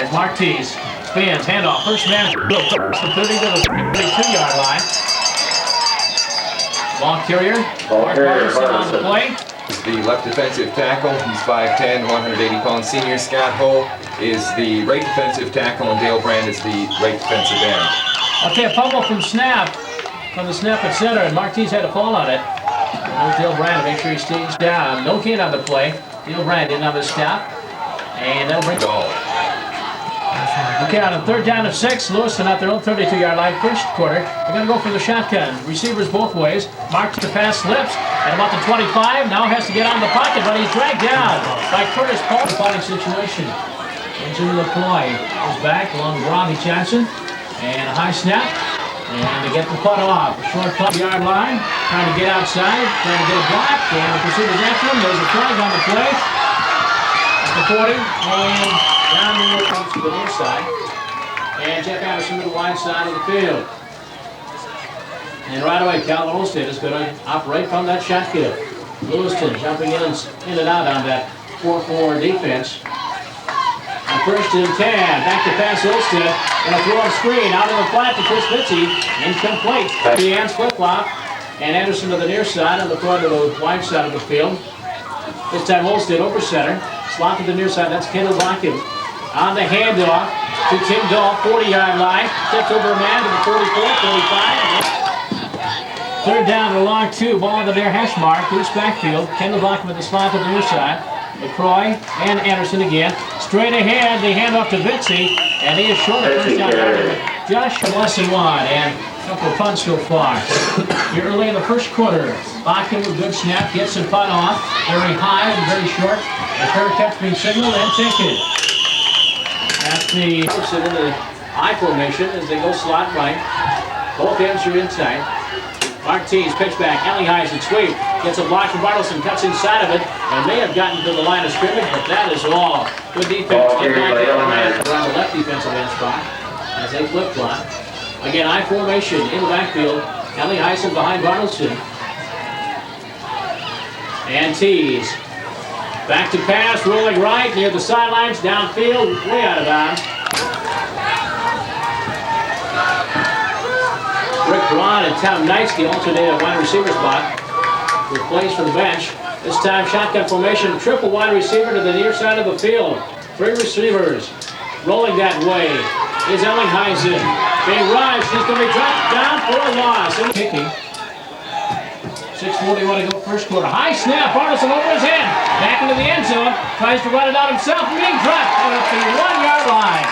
As Marquez spins, handoff, first man, the 30 to the 32-yard line. Ball carrier, Mark Patterson on the play. Is the left defensive tackle. He's 5'10", 180-pound senior. Scott Ho is the right defensive tackle, and Dale Brand is the right defensive end. Okay, a fumble from the snap at center, and Marquez had to fall on it. There's Dale Brand to make sure he stays down. No kid on the play. Dale Brand didn't have a stop, and that'll bring goal. Okay, on a third down of 6, Lewiston at their own 32-yard line, first quarter. They're going to go for the shotgun. Receivers both ways. Marks the pass, slips at about the 25. Now has to get out of the pocket, but he's dragged down by Curtis Paul. Fighting situation. Goes into the ploy. Goes back along with Robbie Johnson. And a high snap. And they get the putt off. Short putt, yard line. Trying to get outside. Trying to get a block. And the pursuit is after him. There's a flag on the play. At the 40. And down the middle comes to the near side. And Jeff Anderson to the wide side of the field. And right away, Calvin Olstead is going to operate from that shotgun. Lewiston jumping in and out on that 4-4 defense. On first and 10, back to pass Olstead. And a throw on screen out of the flat to Chris Fitzy. Incomplete. The hands flip-flop. And Anderson to the near side on the throw to the wide side of the field. This time Olstead over center. Slot to the near side. That's Kendall Lockett. On the handoff to Tim Dahl, 40-yard line. Steps over a man to the 44, 45. Third down to long 2. Ball on the near hash mark. Loose backfield. Kendall Lockett with the slot to the near side. McCroy and Anderson again. Straight ahead. They hand off to Vitsy. And he is short of first down. Josh less than 1. And a couple of punts so far. Here early in the first quarter. Lockett with good snap. Gets the punt off. Very high and very short. The fair catch being signaled and taken. That's the Anderson in the I formation as they go slot right. Both ends are inside. Marquez pitch back. Ellingheisen sweep. Gets a block from Bartleson. Cuts inside of it. And may have gotten to the line of scrimmage, but that is all. Good defense. Get back around the left defensive end spot as they flip flop. Again, I formation in the backfield. Ellingheisen behind Bartleson. And tees. Back to pass, rolling right, near the sidelines, downfield, way out of bounds. Rick Braun and Tom Knightsky alternate at wide receiver spot. With plays from the bench. This time, shotgun formation, triple wide receiver to the near side of the field. 3 receivers. Rolling that way is Ellingheisen. Being rushed, he's going to be dropped down for a loss. Kicking. 6:41 to go first quarter. High snap, Bartleson over his head. Back into the end zone. Tries to run it out himself. Being dropped at the 1-yard line.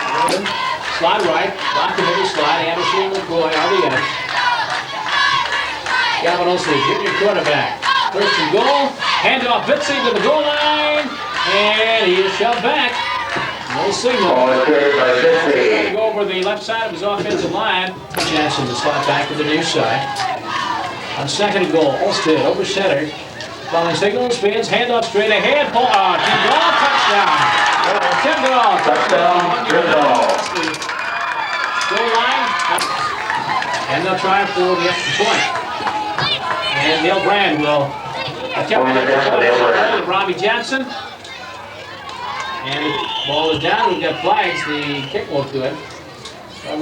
Slide right. Locked in the slide. Anderson and McCoy on the edge. Gavin Olsen, junior quarterback. First and goal. Handoff Vitsy to the goal line. And he is shoved back. No signal. Going to go over the left side of his offensive line. Jackson to slot back to the near side. On second and goal, Olstead over center. Following signal, spins, handoff straight ahead. Tim Dahl, touchdown. Tim Dahl, touchdown. Goal line. And they'll try for the extra point. And Dale Brand will attempt to Robbie Johnson. And the ball is down. We've got flags. The kick won't do it.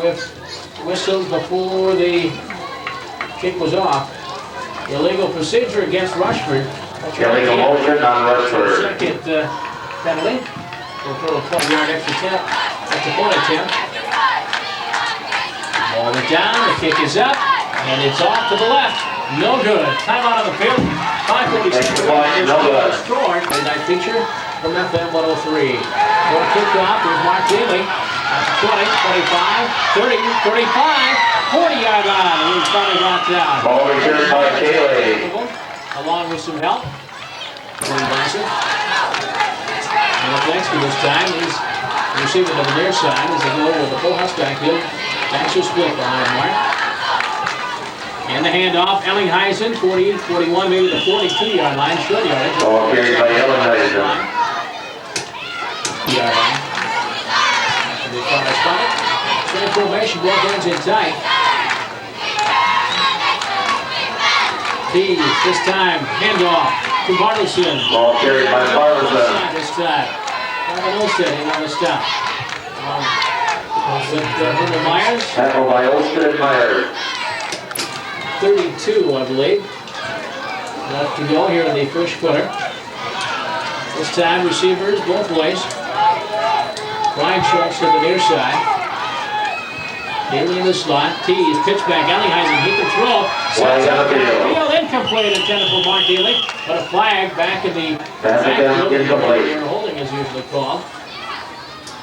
With whistles before the kick was off. Illegal procedure against Rushford. Illegal motion on Rushford. Second penalty. We'll throw a 12-yard extra point attempt. Ball is down, the kick is up, and it's off to the left. No good. Timeout on the field. 5:46. Scored. Midnight feature from FM 103. Well, kicked off with Mark Daly. That's 20, 25, 30, 35. 40-yard line, and he's finally brought down. Ball returned by Daly. Along with some help. And up next to this time is the receiver to the near side as they go with the full house backfield. Backs are split behind Mark. And the handoff, Ellingheisen, 40, 41, maybe the 42-yard line, short yardage. Ball carried by Ellingheisen. Yard line. After they try to spot it. Straight formation, both ends in tight. Tees, this time, handoff to Bartleson. Ball carried by Bartleson. This time. Kevin Olstead in on the stop. With Bruno Myers. Tackle by Olston and Myers. 32, I believe. Left to go here in the first quarter. This time receivers both ways. Brian Schultz to the near side. Daly in the slot. Tees, pitch back. Ellingheisen, he can throw. Sets up field incomplete intended for Mark Daly. But a flag back in the backfield. Where holding is usually called.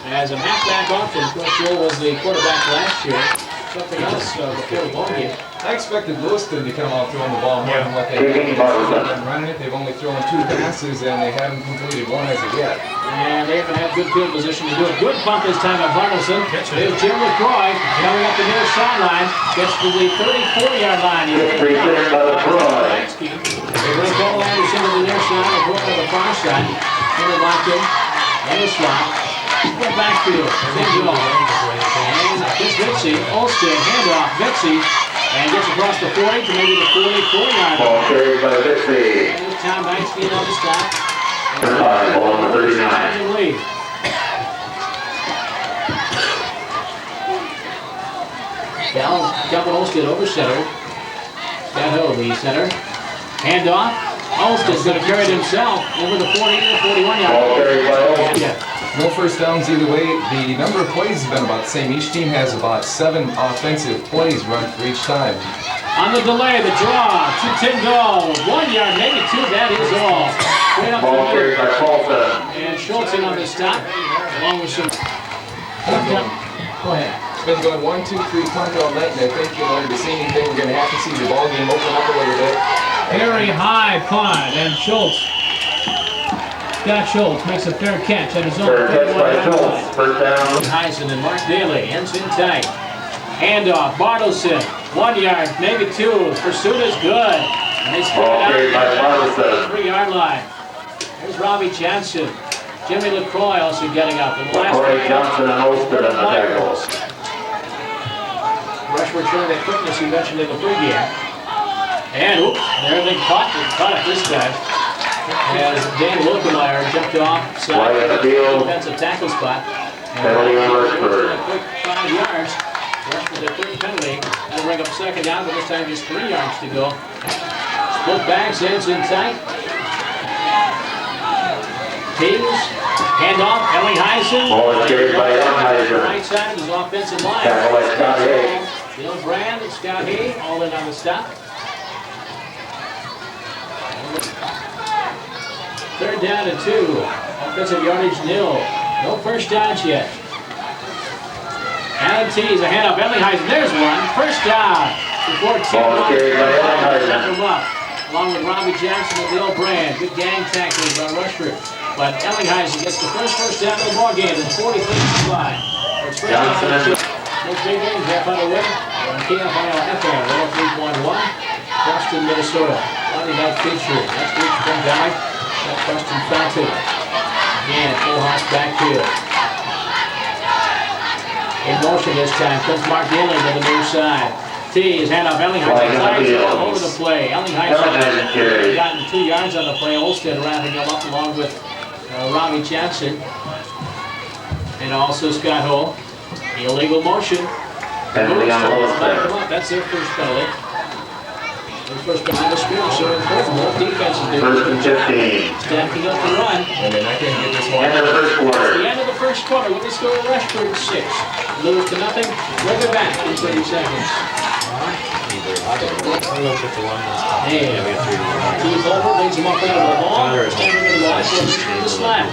As a halfback option, Coach Joel was the quarterback last year. Something else before the ball game. I expected Lewiston to come out throwing the ball more than what they have running it. They've only thrown 2 passes and they haven't completed 1 as of yet. And they haven't had good field position to do it. Good punt this time by Bartleson. There's Jim LaCroix coming up the near sideline. Gets to the 34-yard line. It's presented by LaCroix. They bring Cole Anderson to the near side. LaCroix to the far side. Fully locked in the slot. Good backfield. Then go. And it's Vitsy. Olston, handoff. Vitsy. And gets across the 40 to maybe the 44-yard line. Ball carried by Vitsy. And this time Banks being on the stop. Ball on the 39. Lead. Calvin Olston over center. Scott the center. Handoff. Olston's going to carry it himself over the 40 to the 41-yard line. Ball carried by Olston. No first downs either way. The number of plays has been about the same. Each team has about 7 offensive plays run for each time. On the delay, the draw, 2-10 go, 1 yard, maybe 2, that is all. Straight up Ball the carried by Paulson. and Schultz in on the stop, along with some. Go ahead. It's been going 1, 2, 3 punt all night, and I think in order to see anything, we're going to have to see the ball game open up a little bit. Very high punt, and Schultz. Scott Schultz makes a fair catch at his own. Fair catch by Schultz. First down. Heisen and Mark Daly ends in tight. Handoff, Bartleson, 1 yard, maybe 2. Pursuit is good. And they score Ball it carried by out Bartleson. 3-yard line. There's Robbie Johnson. Jimmy LaCroix also getting up. And the last LaCroix, Johnson, and Olston on the tackles. Rushford showing that quickness you mentioned in the pregame. And oops, there they caught it this time. As Dan Wilkemeyer jumped off side of the defensive tackle spot. Penalty on Rushford. A quick 5 yards. Rushford the third penalty. That'll bring up second down, but this time just 3 yards to go. Split back, ends in tight. Teams, handoff, Ellingheisen. Ball is carried by Ellingheisen. Right side of his offensive line. Tackle by Scott Hay. Bill Brand and Scott Hay all in on the stop. Third down to 2. Offensive yardage nil. No first downs yet. Allen Tees, a handoff. Ellingheisen, there's one. First down. Before 2 Ball carried by Ellingheisen. Along with Robbie Johnson and Bill Brand. Good gang tackling by Rushford. But Ellingheisen gets the first down of the ball game. It's 40-35. Johnson and Those big games half out of win. On KFIL FM 103.1. Boston, Minnesota. Monday night feature. Next week, Spring Valley. That's Preston Fountain. Again, full house backfield. In motion this time. Comes Mark Daly to the near side. Tees, handoff, Ellingheisen. All over the play. Ellingheisen gotten 2 yards on the play. Olston wrapping him up along with Robbie Johnson. And also Scott Ho. Illegal motion. Penalty on Olston. That's their first penalty. Their first penalty of the score, so important. Both defenses do. First and 15. Stacking up the run. And they're not going to get this one. End of the first It's quarter. the end of the first quarter with the score of Rushford 6. Lewiston nothing. We'll be back in 30 seconds. And Keith over, leads him up into the ball. Over to the ball, so to the slap.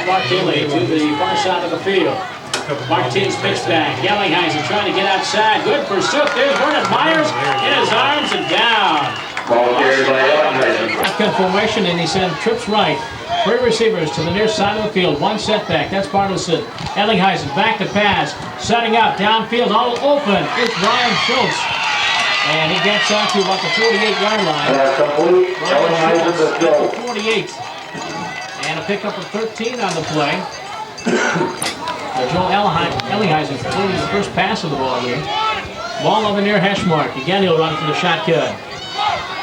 Mark Daly to the far side of the field. Martinez pitch back. Ellingheisen trying to get outside. Good pursuit. There's Vernon Myers in his arms and down. Ball carried by Ellingheisen. Shotgun formation, and he sent trips right. 3 receivers to the near side of the field. 1 setback. That's Bartleson. Ellingheisen back to pass. Setting up. Downfield. All open. It's Brian Schultz. And he gets out to about the 48-yard line. Complete. Ellingheisen to At throw. the 48. And a pickup of 13 on the play. Joel Ellingheisen completing the first pass of the ball game. Ball on the near hash mark. Again, he'll run for the shotgun.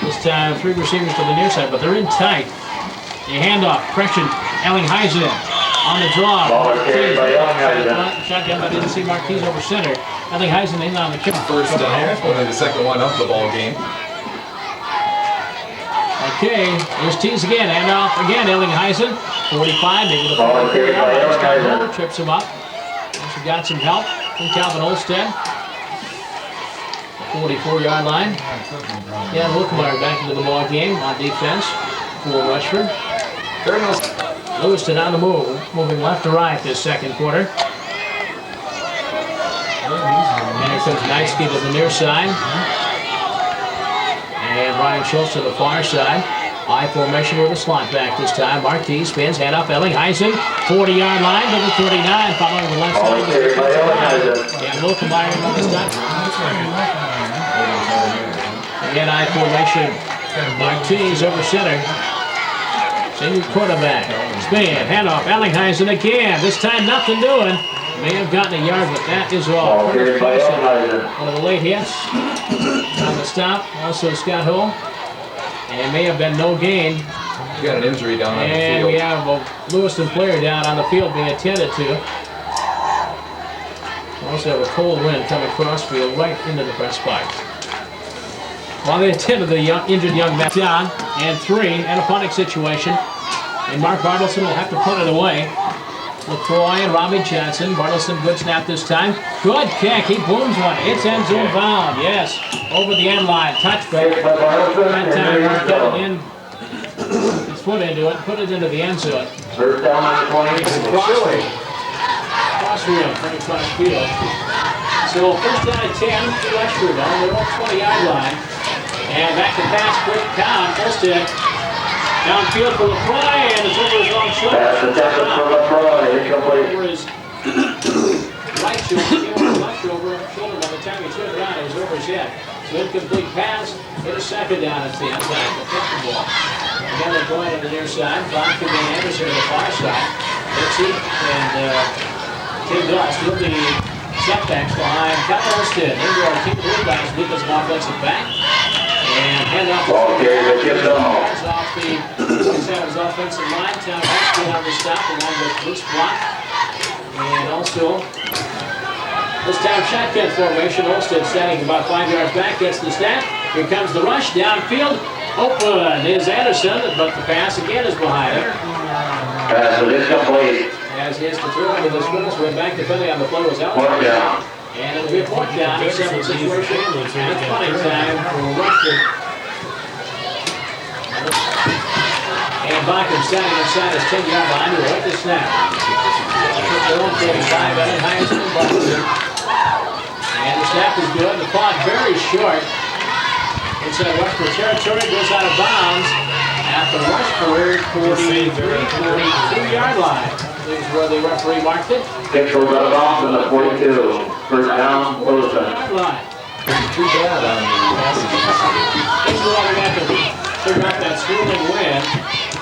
This time, 3 receivers to the near side, but they're in tight. The handoff, pressured Ellingheisen. On the draw. Ball is carried by Ellinghausen. Shotgun, but I didn't see Marquise over center. Ellinghausen in on the kick. First down, only the second one of the ball game. Okay, here's Tees again, and off again, Ellinghausen. 45, maybe the Ball is carried by Ellinghausen. trips him up. Also got some help from Calvin Olstead. 44-yard line. Yeah, Wilkmeyer back into the ball game on defense for Rushford. Lewiston on the move, moving left to right this second quarter. And here comes Knightsky to the near side. And Ryan Schultz to the far side. I formation with a slot back this time. Marquis spins, hand off Ellinghausen. 40-yard line to the 39, following the left side of the defensive line. And Wilkmeyer on this time. Again, I formation. Marquis over center. Senior quarterback. Spin, hand off Ellinghausen again. This time nothing doing. May have gotten a yard, but that is all. One of the late hits on the stop. Also Scott Hull. And may have been no gain. You got an injury down on the field. And we have a Lewiston player down on the field being attended to. We also have a cold wind coming across field right into the press box. While they attended the injured young man down and 3 and a punting situation. And Mark Bartleson will have to put it away. LaCroix and Robbie Johnson. Bartleson, good snap this time. Good kick. He booms one. It's end zone bound. Yes. Over the end line. Touchback. That time Mark got it in. His foot into it. Put it into the end zone. First down on 20. Crossfield. Pretty cross field. So first down at 10 to Rushford on their own 20-yard line. And back to pass. Quick count. Olstead. Downfield for LaCroix, and it's over his long shoulder. Pass attempted for LaCroix. Over his right shoulder, he over his left shoulder by the time he turned around, it was over his head. So incomplete pass, hit a second down at the outside, the pitch the ball. Again, they're going to the near side. Brock and Dan Anderson to the far side. Dixie and Tim Doss will be setbacks behind Kyle Olstead. Into our team blue guys with us an offensive back. And hand off Ball carried by Tim Doss. off the Center's offensive line. Town High on the stop along with Bruce Block. And also, this time shotgun formation. Olstead standing about 5 yards back, gets the snap. Here comes the rush downfield. Open is Anderson, but the pass again is behind him. Pass is incomplete. As he has to throw into the scrimmage, went back depending on the play was out. Fourth down. And it'll be a fourth down, 7 situation, and it's punting time for Rushford. And Bachman standing inside his 10-yard line to await the snap. 145 Ellinghausen and Bachman. And the snap is good. The clock very short. Inside Rushford territory, goes out of bounds at the Rushford 42-yard line. This is where the referee marked it. Pitch goes out of bounds in the 42. First down, Lewiston. Too bad on the passing. Things are all going to figure out that swirling wind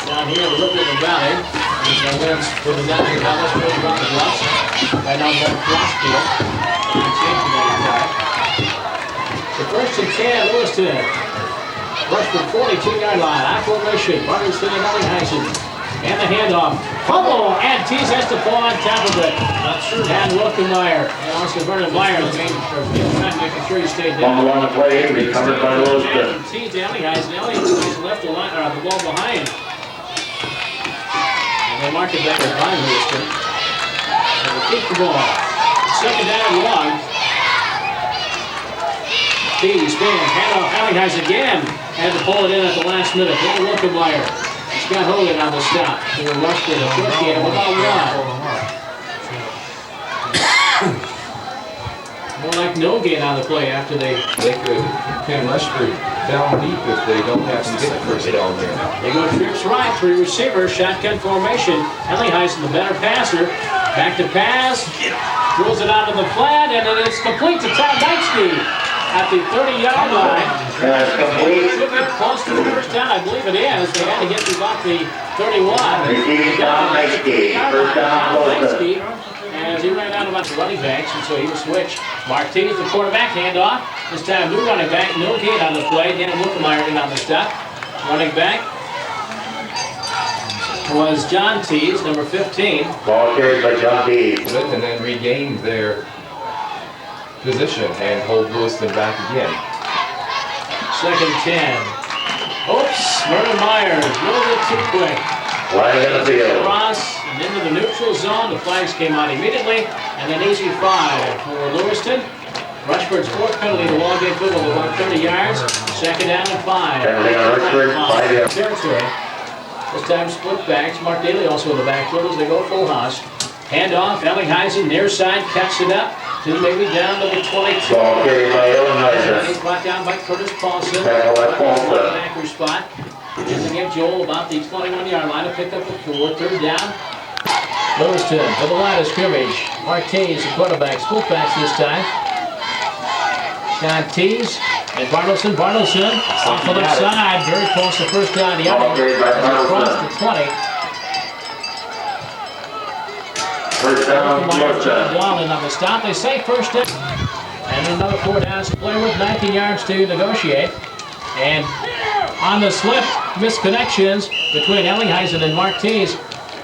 down here in the Ripple Valley. The winds for the down here, let's put around the bluffs. Right now, we're Crossfield. The first and 10, Lewiston. Rushford 42-yard line. I formation. Bartleson and Ellinghausen. And the handoff. Fumble! And Tees has to fall on top of it. And Wilkmeyer. And also Vernon Meyer making sure he stayed down. Fumble on the play, recovered by Lewiston. Tees to Ellinghausen. Ellinghausen left the line, or the ball behind. And they mark it back behind Lewiston. And they keep the ball. Second down and long. Tees spins. Handoff. Ellinghausen again. Had to pull it in at the last minute. Wilkmeyer. Scott Hogan on the stop. They were rushed in the first game about one. More like no gain on the play after they could pin Rushford down deep if they don't have to get the first down there. They go trips right, 3 receivers, shotgun formation. Ellinghausen, the better passer. Back to pass. Throws it out to the flat, and it is complete to Tom Knightsky at the 30-yard line. Pass complete. Should be close to the first down, I believe it is. They had to get through about the 31. Receiving Tom Knightsky. First down, Lewiston. As he ran out about the running backs, and so he was switched. Martinez, the quarterback, handoff. This time, new running back, no gain on the play. Dan Wilkmeyer in on the stop. Running back. was John Tees, number 15. Ball carried by John Dees. And then regained their position and hold Lewiston back again. 2nd 10. Oops, Vernon Myers, a little bit too quick. Line in the field. Cross and into the neutral zone. The flags came out immediately. And an easy 5 for Lewiston. Rushford's 4th penalty to Wallgate football about 30 yards. 2nd down and 5. Penalty on Rushford, 5 yards. Territory. This time split backs. Mark Daly also in the backfield as they go full house. Handoff, Ellingheisen near side, cuts it up to maybe down to the 22. Ball carried by And he's Ellingheisen. brought down by Curtis Paulson. Tackle by Paulson. Backer spot. And they give Joel about the 21-yard line to pick up the 4th. 3rd down. Lewiston to the line of scrimmage. Mark Tees, the quarterback, split backs this time. John Tees and Bartleson. Off the left side, very close to first down. The Ball other carried by across Bartleson. the 20. First down, Lewiston. Wallen on the stop. They say first down. And another 4 downs to play with, 19 yards to negotiate. And on the slip, misconnections between Ellingheisen and Mark Tees.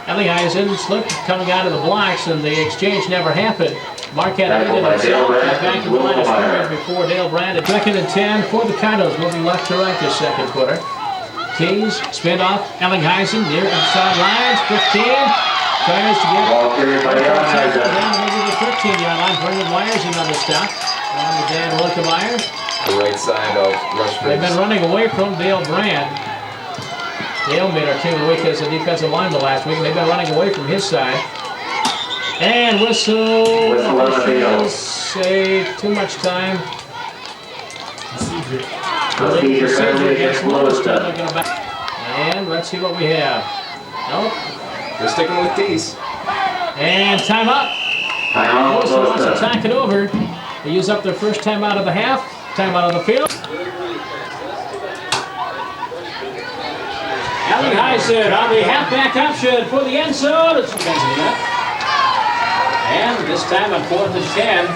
Ellingheisen slipped coming out of the blocks, and the exchange never happened. Mark had it himself, got back to the line of scrimmage before Dale Brand. 2nd and 10 for the Cardinals, moving left to right this second quarter. Tees, spin off, Ellingheisen near the sidelines, 15. Tries to get Ball carried by Ellingheisen. down to the 13-yard line. Brendan Myers another stop. On to Dan Wilkemeyer. The right side of They've been Rushford. running away from Dale Brand. Dale made our team of the week as a defensive lineman last week. They've been running away from his side. And whistle. Whistle on the field. Say too much time. Procedure penalty against Lewiston. And let's see what we have. Nope. They're sticking with these. And timeout. Timeout, Lewiston wants to Lewiston. tack it over. They use up their first timeout of the half. Timeout on the field. Ellingheisen on the halfback option for the end zone. It's and this time on 4th and 10.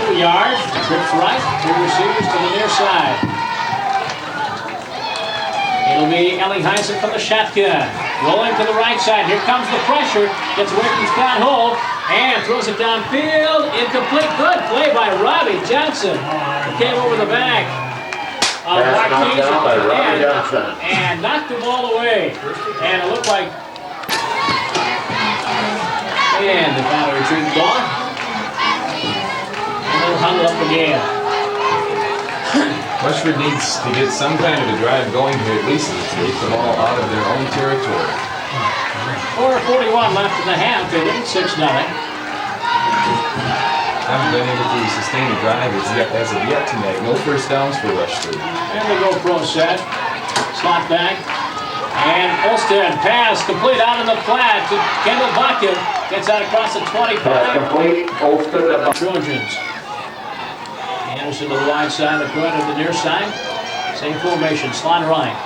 2 yards, trips right, 2 receivers to the near side. It'll be Ellingheisen from the shotgun. Rolling to the right side. Here comes the pressure. Gets away from Scott Holt and throws it downfield. Incomplete. Good play by Robbie Johnson. Came over the back. Pass knocked down by Robbie Johnson. And knocked the ball away. And it looked like. And the final retrieve ball. And they'll hung it up again. Rushford needs to get some kind of a drive going here at least to get the ball out of their own territory. 4:41 left in the half. They win 6-0. Haven't been able to sustain a drive as of yet tonight. No first downs for Rushford. And they go pro set. Slot back. And Olsted pass complete out in the flat to Kendall Bucket. Gets out across the 25. Pass complete. Olsted. Trojans. Anderson to the wide side, the front of the near side. Same formation, slot right.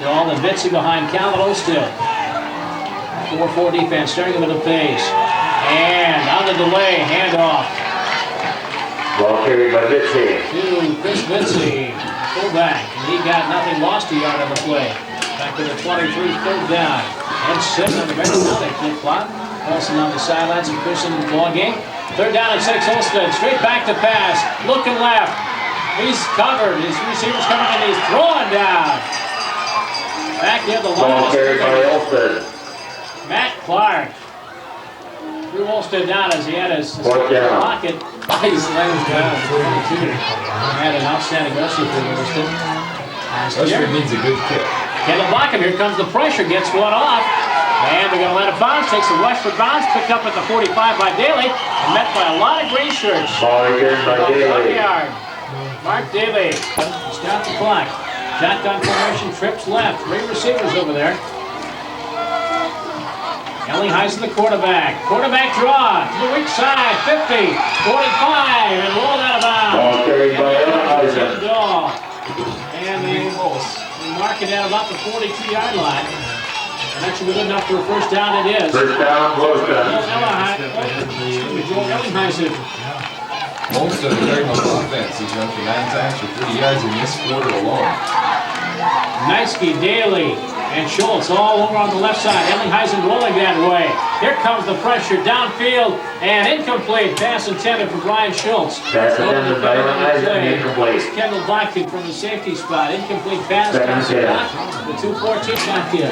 Dahl and Vitzi behind Calvin Olsted. 4-4 defense, starting with a pace. And on the delay, handoff Ball carried by Vitzi. to Chris Vitzi, fullback. And he got nothing, lost a yard on the play. Back to the 23, 3rd down. And 6 on the bench, another flip flop. Olsen on the sidelines and Christian in the ball game. 3rd down and 6, Olsted straight back to pass. Looking left. He's covered. His receiver's coming and he's throwing down. Back near the line. Ball carried by Olsted. Matt Clark. Threw Olsted down as he had his 4th down. pocket. He's laying down. 22. Had an outstanding rusher for Lewiston. Rushford needs a good kick. Kendall Blockham, here comes the pressure, gets one off. And they're going to let it bounce, takes a Rushford bounce, picked up at the 45 by Daly, and met by a lot of green shirts. Ball returned by About 1 Daly. yard. Mark Daly, start the clock. Shotgun formation, trips left, 3 receivers over there. Ellingheisen the quarterback. Quarterback draw to the weak side, 50, 45, and rolled out of bounds. Ball carried by Ellingheisen. And they mark it at about the 42-yard line. And that should be good enough for a first down. It is. First down, Lewiston. Joel Ellingheisen. Most of the Cardinals offense, he's run for 9 times for 30 yards in this quarter alone. Nicely, Daly. And Schultz all over on the left side. Ellingheisen rolling that way. Here comes the pressure downfield and incomplete. Pass intended for Brian Schultz. Pass intended by Ellingheisen, incomplete. Kendall Blackton from the safety spot. Incomplete pass. The 2-14 shotgun.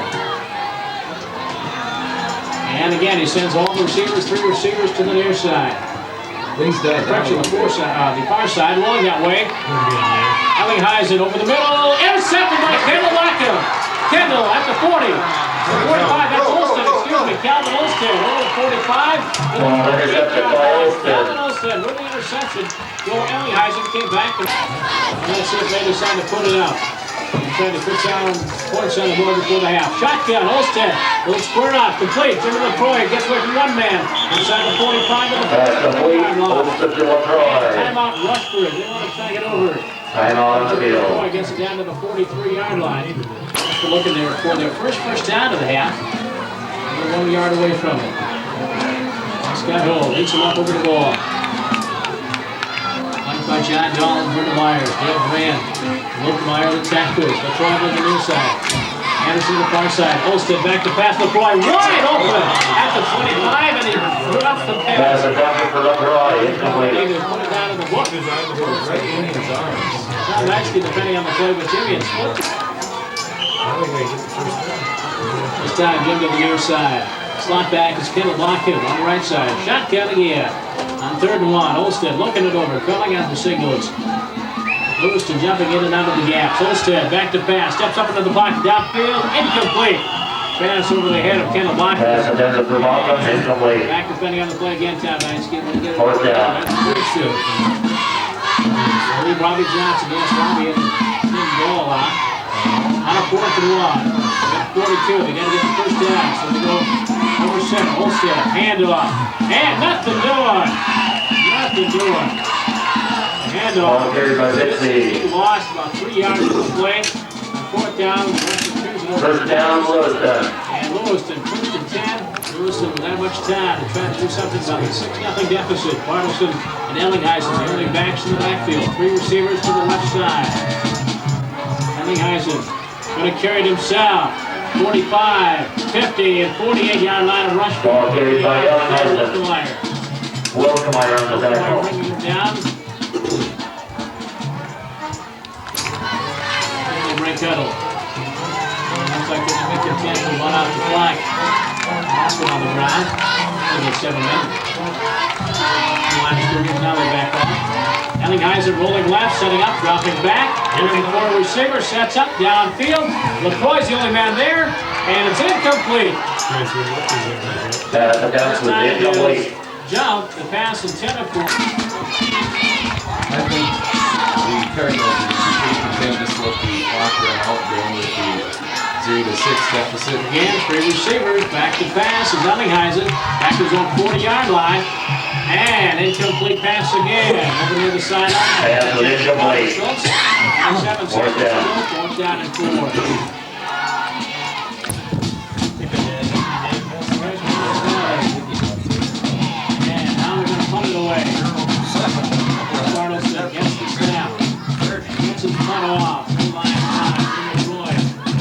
And again, he sends all the receivers, 3 receivers to the near side. Things done. Pressure the far side, rolling that way. Ellingheisen over the middle. Intercepted by Kendall Blackton. Kendall at the 40. 45, that's Olsted, excuse me. Calvin Olsted over the 45. Intercepted by Olsted. Calvin Olsted with the interception. Joe Ellingheisen came back. Let's see if they decide to put it out. Trying to put down points on the board before the half. Shotgun, Olsted. Little square knot, complete. Jimmy LaCroix gets away from one man. Inside the 45 to the 45 line. Timeout, Rushford. They want to try to get over. Timeout on the field. LaCroix gets it down to the 43-yard line. They're looking there for their first down of the half. They're 1 yard away from it. Scott Hull leads him up over the ball. By John Dolan, Brenda Myers, Dale Grant, Wilkmeyer, the tackles. LaCroix on the near side. Anderson to the far side. Olsted back to pass. LaCroix wide open at the 25, and he drops the pass. Pass attempted for LaCroix, incomplete. They put it down in the book. John Maxky depending on the play with Jimmy and split. This time, Jim to the near side. Slot back is Kendall Blackton on the right side. Shotgun again. On 3rd and 1, Olsted looking it over, calling out the signals. Lewiston jumping in and out of the gaps. Olsted back to pass, steps up into the pocket, downfield, incomplete. Pass over the head of Kendall Blackton. Pass intended for Malcolm, incomplete. Back defending on the play again, Todd Knights getting to get it. 4th down. That's pretty soon. Robbie Johnson against Robbie and didn't go a lot. On a 4th and 1. At 42, they got to get the first down, so they go over 7. Olsted, handoff, and nothing doing. Nothing doing. Handoff. He lost about 3 yards of the play. On 4th down, First down, Lewiston. And Lewiston, 1st and 10. Lewiston with that much time to try to do something about the 6-0 deficit. Bartleson and Ellingheisen, the only backs in the backfield. 3 receivers to the left side. Ellingheisen going to carry it himself. 45, 50, and 48-yard line of Rushford. Ball carried by Ellingheisen. Wilkmeyer on the tackle. Bringing him down. Break huddle. Looks like they're going to make their chance to run out the clock. Basket on the ground. Only 7 minutes. Now they're back on. Ellingheisen rolling left, setting up, dropping back. Looking for a receiver, sets up, downfield. LaCroix's the only man there, and it's incomplete. Pass attempted was incomplete. Jump, the pass intended for. I think the Cardinals are content just let the clock run out going with the 0-6 deficit. Again, 3 receivers, back to pass is Ellingheisen. Back to his own 40-yard line. And incomplete pass again. Over near the sideline. Pass was incomplete. 7 Fourth down. 4th down and 4. And now they're going to punt it away. Bartleson gets the snap. Gets his punt off. Line time. Roy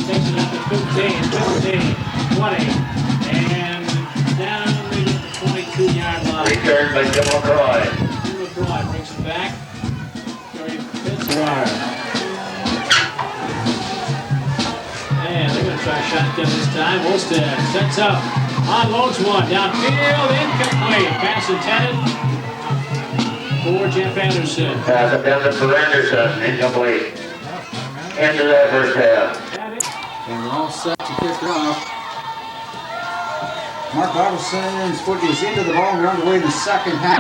takes it up to 15, 20. And down they get the 22-yard line. Returned by Jim LaCroix. Jim LaCroix brings it back. Carry Pittsburgh. And they're going to try a shotgun this time. Olsted sets up. Unloads one. Downfield. Incomplete. Pass intended for Jeff Anderson. Pass intended for Anderson. Incomplete. End of that first half. And we're all set to kick it off. Mark Bartleson's foot is into the ball. We're underway in the second half.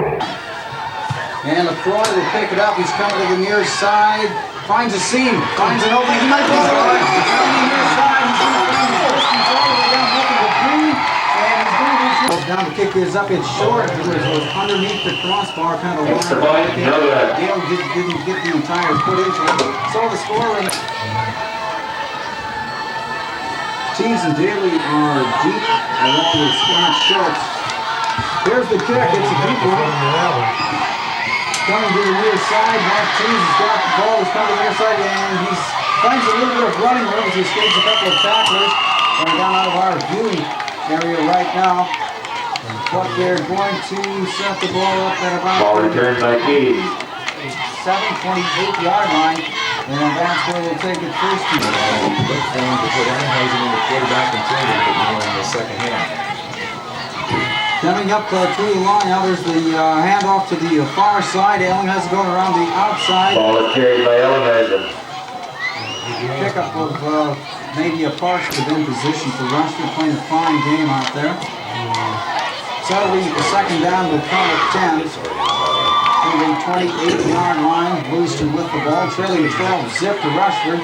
And LaCroix will pick it up. He's coming to the near side. Finds a seam. Finds an opening. He might go all the way. He's coming to the near side. He's going to find the distance all the way down looking for Green. And he's going to reach down to kick this up. It's short. It was underneath the crossbar. Kind of It's the ball. Dale didn't get the entire foot into it. So the score. Tees and Daly are deep, along with Scott Schultz. Here's the kick. It's a deep one. Coming to the near side. Mark Tees has got the ball. He's coming to the near side, and he's finds a little bit of running room as he escapes a couple of tacklers. Coming down out of our viewing area right now. But they're going to set the ball up at about Ball returned by Keys. 28-yard line. And that's where we'll take it first. Look for him to put Ellinghausen in the quarterback and throw a little bit more in the second half. Coming up through the line, now there's the handoff to the far side. Ellinghausen going around the outside. Ball is carried by Ellinghausen. Pickup of maybe a Parks to be in position for Rushford, playing a fine game out there. So that'll be the second down with count of 10. From the 28-yard line, Lewiston with the ball, trailing 12 zip to Rushford.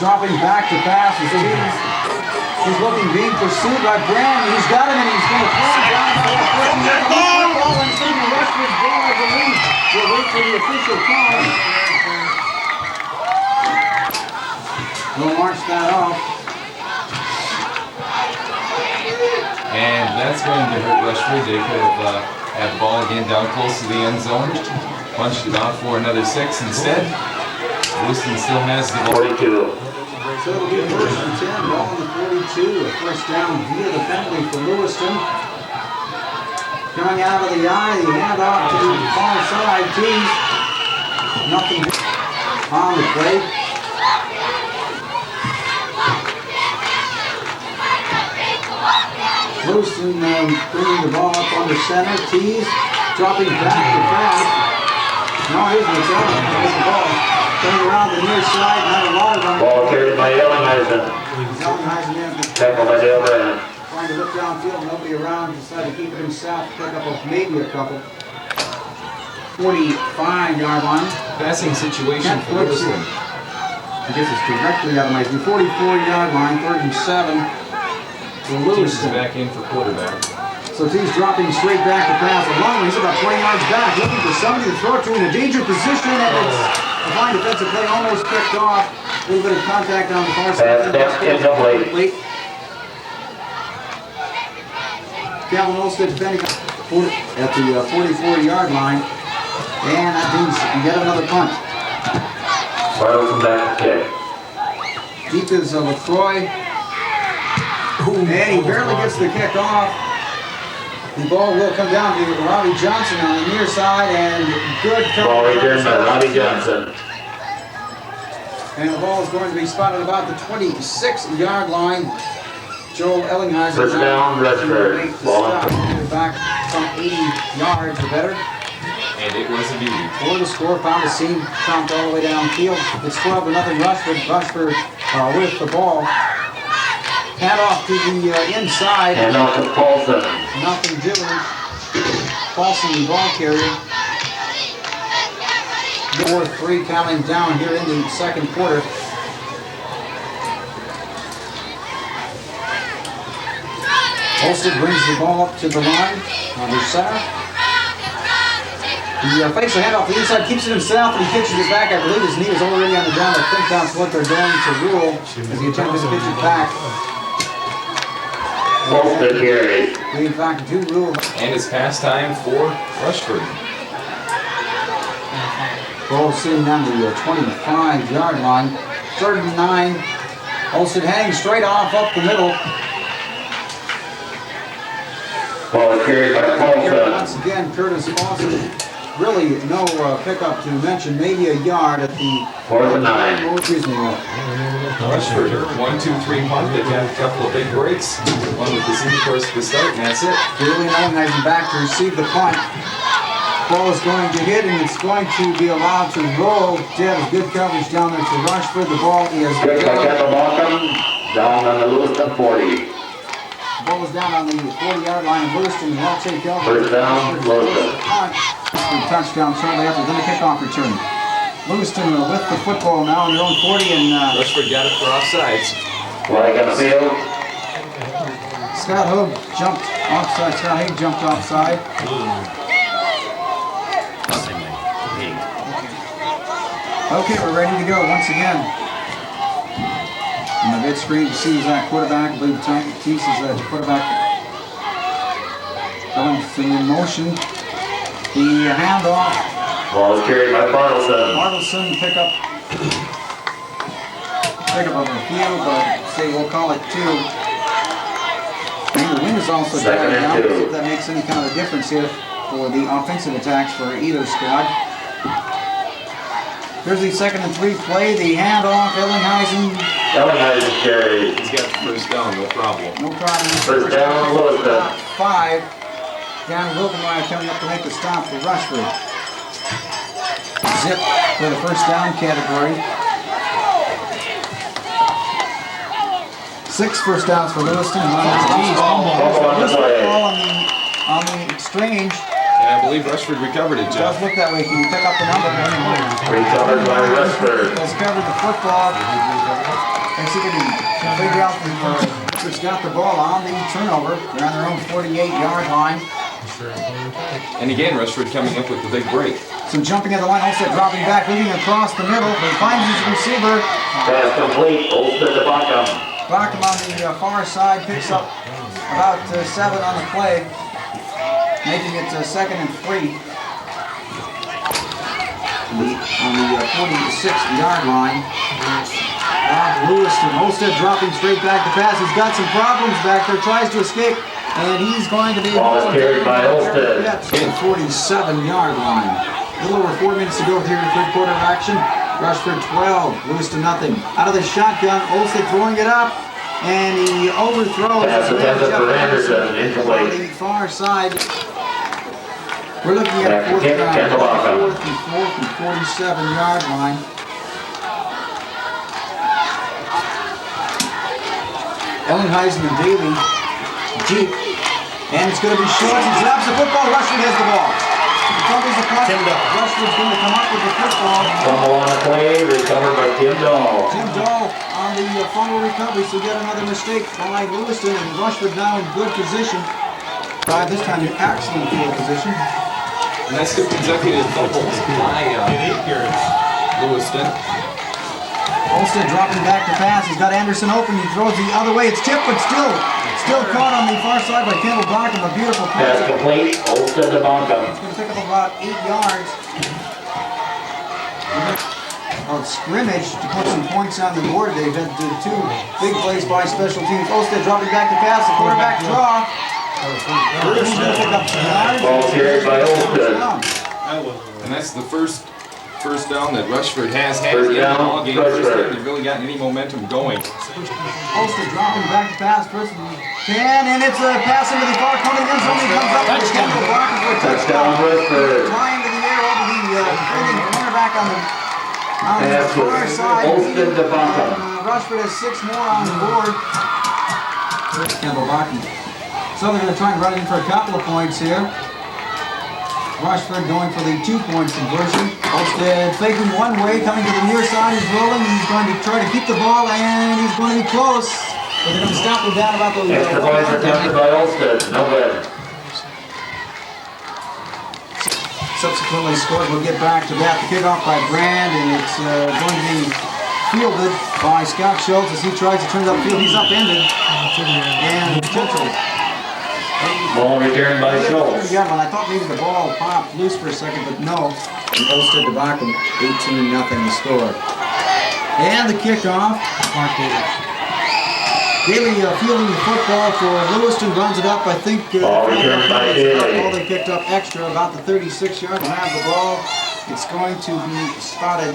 Dropping back to pass as he's looking, being pursued by Brandon. He's got him and he's going to throw him down about the 14-yard line. Ball and shooting Rushford's ball, I believe. We'll wait for the official call. We'll march that off. And that's going to hurt Rushford. They could have had the ball again down close to the end zone. Punched it out for another 6 instead. Lewiston still has the ball. 42. So it'll be first and 10, ball on the 42. A first down via the penalty for Lewiston. Coming out of the eye, the handoff to the far side. Keys. Nothing on the play. Lewiston bringing the ball up under center. Tees dropping back to pass. Now here's McDonald. Has the ball. Turning around the near side. Not a lot of them. Ball carried by Ellinghausen. Ellinghausen in. Tackle by Dale Brand. Trying to look downfield, nobody around. Decided to keep it himself. Pick up maybe a couple. 45-yard line. Passing situation for Lewiston. I guess it's directly out of my view. 44-yard line, 3rd and 7. Tees is back in for quarterback. So Tees dropping straight back to pass. Long, he's about 20 yards back, looking for somebody to throw it to in a danger position, and it's a fine defensive play, almost picked off. A little bit of contact on the far side. That's incomplete. Calvin Olstead defending at the 44-yard line, and that means yet another punt. Bartleson back to kick. Deep is LaCroix. And he barely gets the kick off. The ball will come down to Robbie Johnson on the near side, and good coverage. Ball returned by Robbie Johnson. And the ball is going to be spotted about the 26-yard line. Joel Ellinghausen. First down, Rushford. Ball. Back from 80 yards or better. And it was a beauty. For the score, found a seam, count all the way downfield. It's 12-0 Rushford. Rushford with the ball. Hand off to the inside. And off to Paulson. Nothing doing. Paulson, the ball carrier. 4-3 counting down here in the second quarter. Olstead brings the ball up to the line on the center. He fakes a handoff the inside, keeps it himself, and he pitches it back. I believe his knee is already on the ground. I think that's what they're going to rule as he attempts to pitch it back. Olstead carries. We in fact do rule. And it's pass time for Rushford. Ball sitting down the 25-yard line. 3rd and 9. Olstead heading straight off up the middle. Ball is carried by Paulson. Once again, Curtis Paulson. Really no pickup to mention. Maybe a yard at the 4th and 9. Oh, excuse me. Rushford, 1-2-3 punt. They've got a couple of big breaks. One with the seam first to start, and that's it. Julian Ellinghausen back to receive the punt. Ball is going to hit, and it's going to be allowed to roll. Debs, good coverage down there to Rushford. The ball is Good by Kendall Malcolm. Down on the Lewiston 40. The ball is down on the 40-yard line of Lewiston. Well taken over. First down, Lewiston. Touchdown shortly after, then a kickoff return. Lewiston with the football now on their own 40, and Rushford got it for offsides. Flag on the field. Scott Hogue jumped offside. Scott Hague jumped offside. Okay, we're ready to go once again. On the big screen, you see that quarterback. I believe Tees is the quarterback. Going in motion. The handoff. Ball is carried by Bartleson. Bartleson pick up big of a field, but say we'll call it 2. And the wind is also Second dying and down. 2. See if that makes any kind of a difference here for the offensive attacks for either squad. Here's the 2nd and 3 play. The handoff, Ellinghausen. Ellinghausen carries. He's got the first down, no problem. No problem. First down, Lewiston. 5. Dan Wilkenmeyer coming up to make the stop for Rushford. Zip for the first down category. 6 first downs for Lewiston. On the exchange. And I believe Rushford recovered it, It Jeff. does look that way. Can you pick up the number? Recovered by Rushford. Has covered the football. As you can figure out, Rushford's got the ball on the turnover. They're on their own 48-yard line. And again, Rushford coming up with the big break. Some jumping at the line, Olstead dropping back, leading across the middle. He finds his receiver. Pass complete. Olstead to Bockham. Bockham on the far side picks up about 7 on the play, making it 2nd and 3 on the 46-yard line. Lewiston. Olstead dropping straight back to pass. He's got some problems back there. Tries to escape, and he's going to be Ball is carried by Olstead. 47-yard line. A little over 4 minutes to go here in the third quarter of action. Rushford 12, Lewiston nothing. Out of the shotgun, Olstead throwing it up, and he overthrows. Pass attempted for Anderson, on incomplete. the far side. We're looking at Back to fourth kick, down, Kandabaka. 4th and 47-yard line. Ellinghausen and Daly deep, and it's going to be short. He grabs the football. Rushford has the ball. He fumbles the punt. Rushford's going to come up with the football. Fumble on the play. Recovered by Tim Dahl. Tim Dahl on the fumble recovery, so get another mistake by Lewiston, and Rushford now in good position. By this time in excellent field position. And that's 2 consecutive fumbles by Lewiston. Olstead dropping back to pass. He's got Anderson open. He throws the other way. It's tipped, but still caught on the far side by Campbell Bockham. A beautiful Pass pass. complete. Olstead to Bockham. It's going to pick up about 8 yards. Scrimmage to put some points on the board. They've had 2 big plays by special teams. Olstead dropping back to pass. The quarterback draw. He's going to pick up some yards. Ball carried by Olstead. And that's the first down that Rushford has had First in the down, ball game. Rushford. First time they've really gotten any momentum going. Olstead dropping back to pass. First and 10, and it's a pass into the far corner of the end zone. He comes up with Campbell Bockham for a touchdown. Rushford. Flying to the air over the defending cornerback on the Pass far side. Olstead to Bockham. Rushford has 6 more on the board. Campbell Bockham. So they're going to try and run it in for a couple of points here. Rushford going for the 2-point conversion. Olstead faking one way, coming to the near side. He's rolling. He's going to try to keep the ball, and he's going to be close. But they're going to stop him down about the Extra points attempted by Olstead. No good. Subsequently scored. We'll get back to that. The kickoff by Brand, and it's going to be fielded by Scott Schultz as he tries to turn it upfield. He's upended. And potential. Ball returned by Schultz. Yeah, I thought maybe the ball popped loose for a second, but no. Olstead to Bockham, 18-0 the score. And the kickoff. Daly fielding the football for Lewiston, runs it up. I think Ball returned by Daly. they picked up extra about the 36-yard line. Have the ball. It's going to be spotted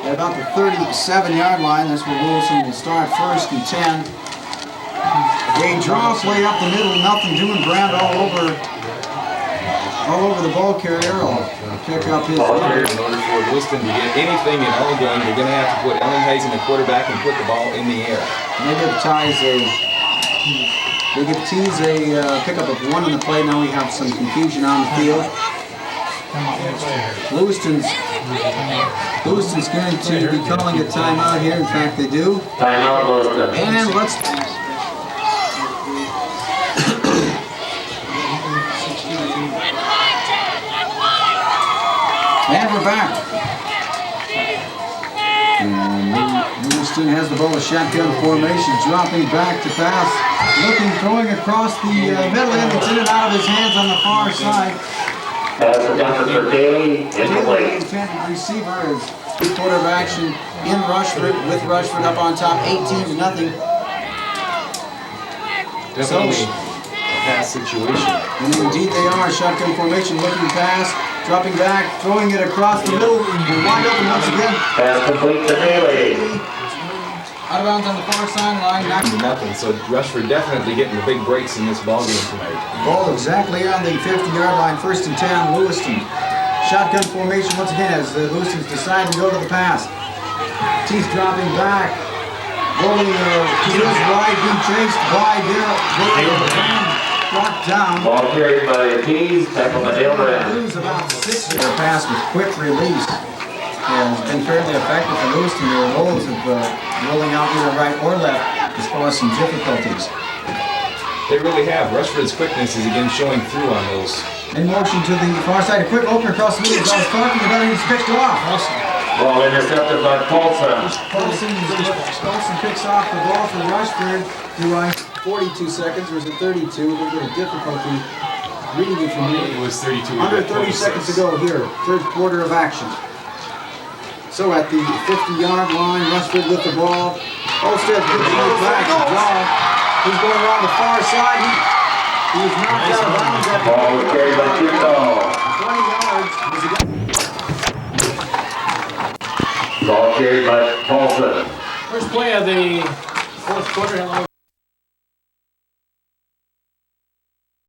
at about the 37-yard line. That's where Lewiston will start 1st and 10. They draw play up the middle, nothing doing. Brand all over the ball carrier. I'll pick up his In order for Lewiston to get anything in all going, they're going to have to put Ellinghausen the quarterback and put the ball in the air. They give Tees a pickup of 1 on the play. Now we have some confusion on the field. Lewiston's going to be calling a timeout here. In fact, they do. Timeout, Lewiston. And let's. And we're back. Lewiston has the ball, a shotgun formation, dropping back to pass, throwing across the middle, and it's in and out of his hands on the far side. Pass attempted for Daly, incomplete. Intended receiver is quarter of action in Rushford, with Rushford up on top, 18-0. Definitely a pass situation. And indeed they are. Shotgun formation, looking pass, dropping back, throwing it across the middle, and wide open once again. Pass complete to Daly. Out of bounds on the far sideline. Nothing. So Rushford definitely getting the big breaks in this ballgame tonight. Ball exactly on the 50-yard line, 1st and 10, Lewiston. Shotgun formation once again as the Lewiston's decide to go to the pass. Teeth dropping back, rolling to his right, being chased by Darrell. Brought down. Ball carried by Keys, tackle by Dale Brand. Lose about 6 yard pass with quick release. And it's been fairly effective for Lewiston. Their roles of rolling out either right or left has caused some difficulties. They really have. Rushford's quickness is again showing through on those. In motion to the far side, a quick opener across the middle. As I was talking about, he's picked off. Ball intercepted by Paulson. Paulson picks off the ball for Rushford. Do I 42 seconds or is it 32? We'll get a difficulty reading it from here. It was 32. Under 30 seconds to go here, third quarter of action. So at the 50-yard line, Rushford with the ball. Olstead picks it back to draw. He's going around the far side. He was knocked out of bounds at Ball was carried by Chico. 20 yards. Ball carried by Paulson. First play of the fourth quarter.